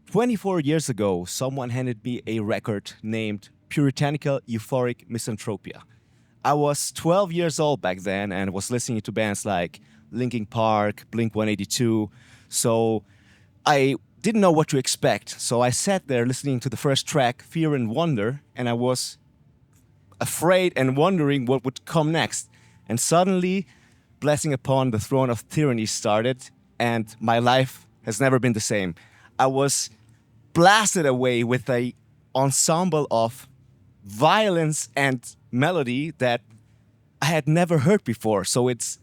24 years ago, someone handed me a record named Puritanical Euphoric Misanthropia. I was 12 years old back then and was listening to bands like Linkin Park, Blink 182. So I didn't know what to expect. So I sat there listening to the first track, Fear and Wonder, and I was afraid and wondering what would come next. And suddenly, Blessing Upon the Throne of Tyranny started, and my life has never been the same. I was blasted away with a ensemble of violence and melody that I had never heard before. So it's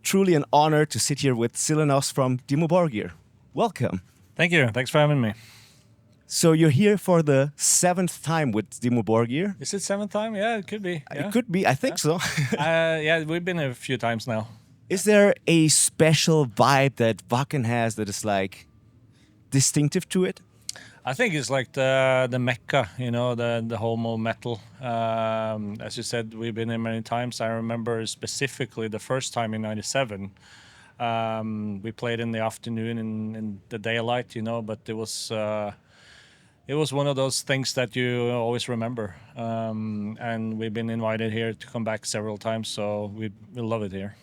truly an honor to sit here with Silenoz from Dimmu Borgir. Welcome. Thank you. Thanks for having me. So you're here for the 7th time with Dimmu Borgir. Is it 7th time? Yeah, it could be. Yeah. It could be, I think so. Yeah, we've been a few times now. Is there a special vibe that Wacken has that is like distinctive to it? I think it's like the mecca, the homo metal. As you said, we've been here many times. I remember specifically the first time in '97. We played in the afternoon in the daylight, but it was one of those things that you always remember. And we've been invited here to come back several times, so we love it here.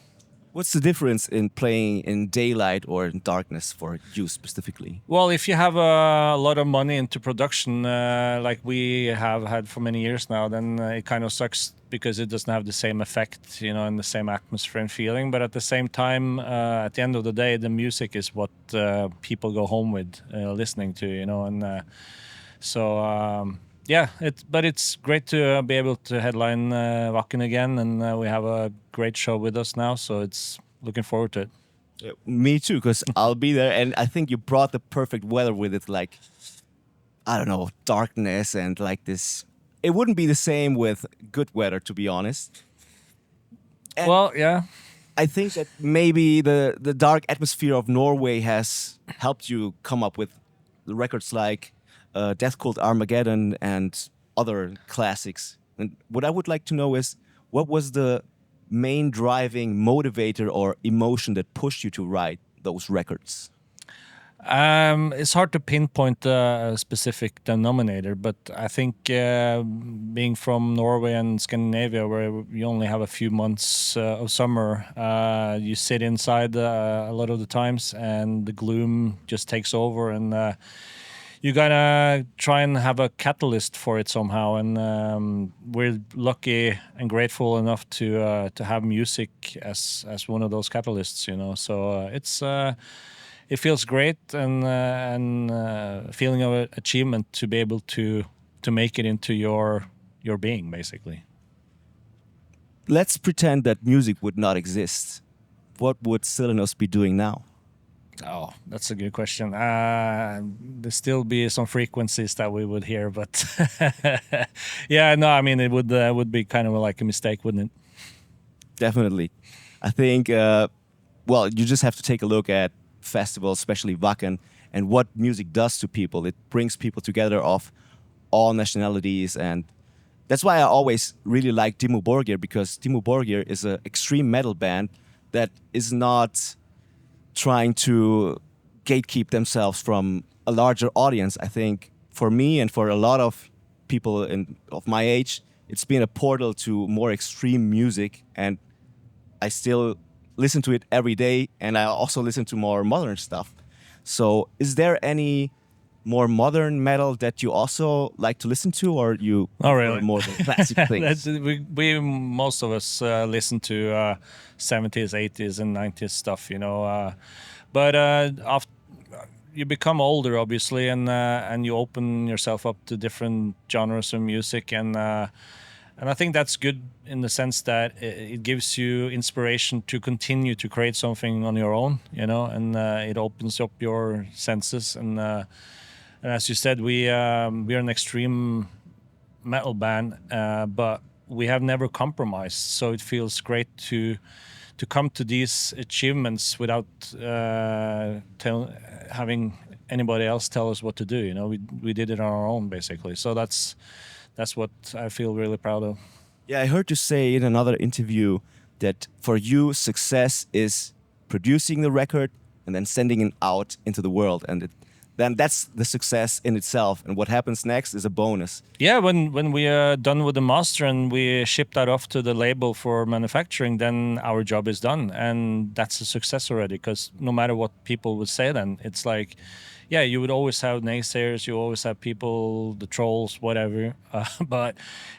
What's the difference in playing in daylight or in darkness for you specifically? Well, if you have a lot of money into production, like we have had for many years now, then it kind of sucks because it doesn't have the same effect, and the same atmosphere and feeling. But at the same time, at the end of the day, the music is what people go home with, listening to, and yeah, but it's great to be able to headline Wacken again, and we have a great show with us now, so it's looking forward to it. Me too, because I'll be there, and I think you brought the perfect weather with it, like, I don't know, darkness and like this. It wouldn't be the same with good weather, to be honest. And well, yeah. I think that maybe the dark atmosphere of Norway has helped you come up with records like Death Cult Armageddon and other classics. And what I would like to know is, what was the main driving motivator or emotion that pushed you to write those records? It's hard to pinpoint a specific denominator, but I think being from Norway and Scandinavia, where you only have a few months of summer, you sit inside a lot of the times, and the gloom just takes over, and you gotta try and have a catalyst for it somehow, and we're lucky and grateful enough to have music as one of those catalysts, So it feels great, and feeling of achievement to be able to make it into your being, basically. Let's pretend that music would not exist. What would Silenoz be doing now? Oh, that's a good question. There still be some frequencies that we would hear, but yeah, no, I mean, it would be kind of like a mistake, wouldn't it? Definitely. I think, well, you just have to take a look at festivals, especially Wacken, and what music does to people. It brings people together of all nationalities, and that's why I always really like Dimmu Borgir, because Dimmu Borgir is an extreme metal band that is not trying to gatekeep themselves from a larger audience. I think for me and for a lot of people of my age, it's been a portal to more extreme music, and I still listen to it every day, and I also listen to more modern stuff. So is there any more modern metal that you also like to listen to, or you really more the classic things? we most of us listen to 70s, 80s, and 90s stuff, but after you become older, obviously, and you open yourself up to different genres of music, and I think that's good in the sense that it gives you inspiration to continue to create something on your own, and it opens up your senses. And as you said, we are an extreme metal band, but we have never compromised. So it feels great to come to these achievements without having anybody else tell us what to do. We did it on our own, basically. So that's what I feel really proud of. Yeah, I heard you say in another interview that for you, success is producing the record and then sending it out into the world, and then that's the success in itself. And what happens next is a bonus. Yeah, when we are done with the master and we ship that off to the label for manufacturing, then our job is done, and that's a success already. Because no matter what people would say, then it's like, yeah, you would always have naysayers, you always have people, the trolls, whatever. But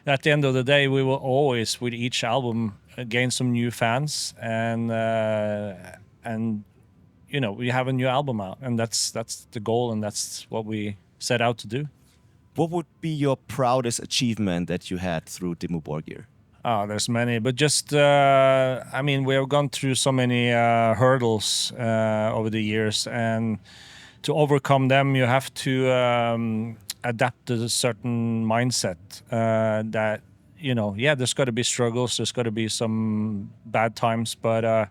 at the end of the day, we will always, with each album, gain some new fans, and you know, we have a new album out, and that's the goal, and that's what we set out to do. What would be your proudest achievement that you had through Dimmu Borgir? Oh, there's many, but just I mean, we have gone through so many hurdles over the years, and to overcome them, you have to adapt to a certain mindset. That, you know, yeah, there's got to be struggles, there's got to be some bad times, but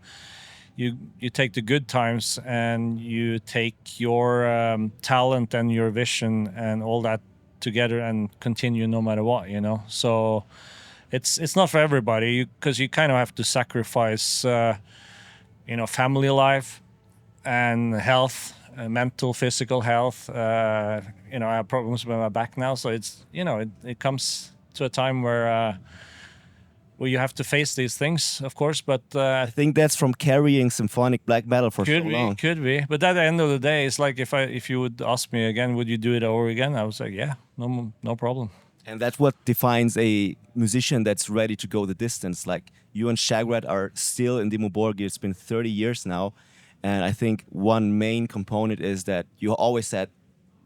you take the good times and you take your talent and your vision and all that together and continue no matter what, you know. So it's not for everybody, because you kind of have to sacrifice you know, family life and health, mental, physical health. You know, I have problems with my back now, so it's, you know, it comes to a time where you have to face these things, of course. But I think that's from carrying symphonic black metal for so long. Could be. But at the end of the day, it's like, if you would ask me again, would you do it over again? I would say, yeah, no problem. And that's what defines a musician that's ready to go the distance. Like you and Shagrat are still in Dimmu Borgir. It's been 30 years now. And I think one main component is that you always had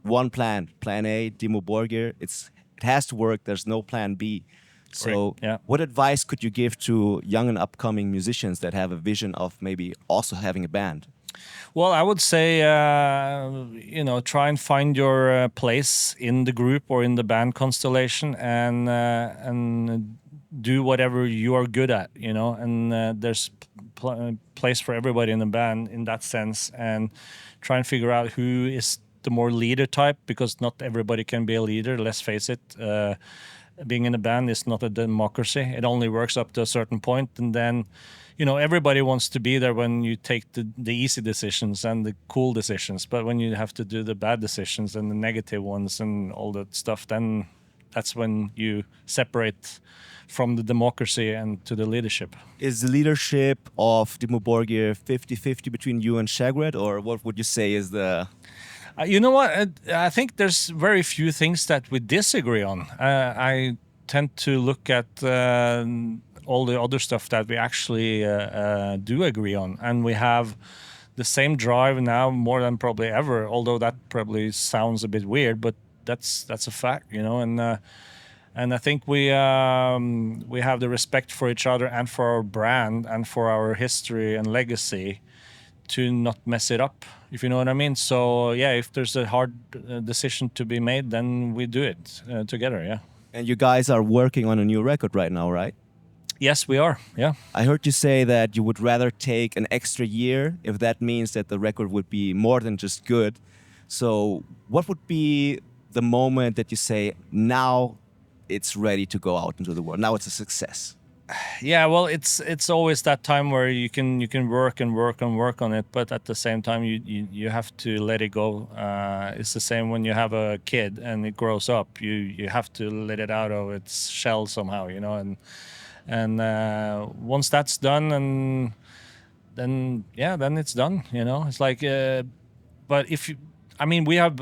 one plan A, Dimmu Borgir. It has to work. There's no plan B. So yeah. What advice could you give to young and upcoming musicians that have a vision of maybe also having a band? Well, I would say, you know, try and find your place in the group or in the band constellation, and do whatever you are good at, you know. And there's place for everybody in the band in that sense, and try and figure out who is the more leader type, because not everybody can be a leader. Let's face it. Being in a band is not a democracy. It only works up to a certain point, and then, you know, everybody wants to be there when you take the easy decisions and the cool decisions. But when you have to do the bad decisions and the negative ones and all that stuff, then that's when you separate from the democracy and to the leadership. Is the leadership of Dimmu Borgir 50-50 between you and Shagrat, or what would you say is the... You know what? I think there's very few things that we disagree on. I tend to look at all the other stuff that we actually do agree on, and we have the same drive now more than probably ever. Although that probably sounds a bit weird, but that's a fact, you know. And I think we have the respect for each other and for our brand and for our history and legacy to not mess it up, if you know what I mean. So yeah, if there's a hard decision to be made, then we do it together, yeah. And you guys are working on a new record right now, right? Yes, we are, yeah. I heard you say that you would rather take an extra year if that means that the record would be more than just good. So what would be the moment that you say, now it's ready to go out into the world, now it's a success? Yeah, well, it's always that time where you can work and work and work on it, but at the same time you have to let it go. It's the same when you have a kid and it grows up. You have to let it out of its shell somehow, you know. And once that's done, and then it's done, you know. It's like, but if you, I mean, we have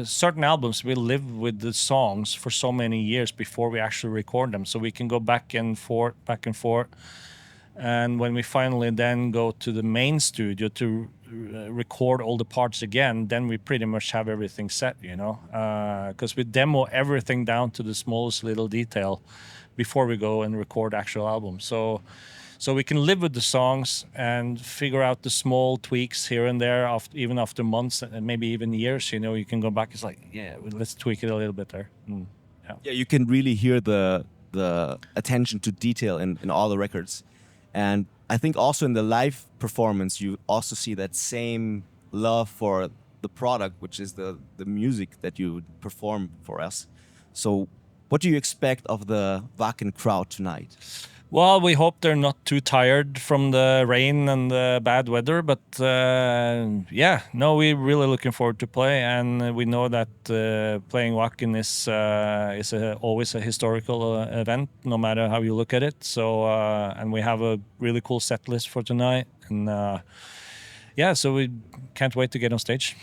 certain albums, we live with the songs for so many years before we actually record them. So we can go back and forth. And when we finally then go to the main studio to record all the parts again, then we pretty much have everything set, you know. Because we demo everything down to the smallest little detail before we go and record actual album. So we can live with the songs and figure out the small tweaks here and there, even after months and maybe even years. You know, you can go back. It's like, yeah, let's tweak it a little bit there. Yeah, you can really hear the attention to detail in all the records. And I think also in the live performance, you also see that same love for the product, which is the music that you perform for us. So what do you expect of the Wacken crowd tonight? Well, we hope they're not too tired from the rain and the bad weather, but yeah, no, we're really looking forward to play, and we know that playing Wacken is always a historical event, no matter how you look at it. So, and we have a really cool set list for tonight, and yeah, so we can't wait to get on stage.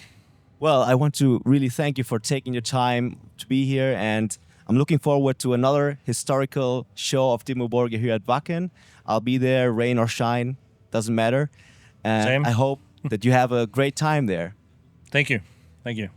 Well, I want to really thank you for taking your time to be here, and I'm looking forward to another historical show of Dimmu Borgir here at Wacken. I'll be there, rain or shine, doesn't matter. And Same. I hope that you have a great time there. Thank you. Thank you.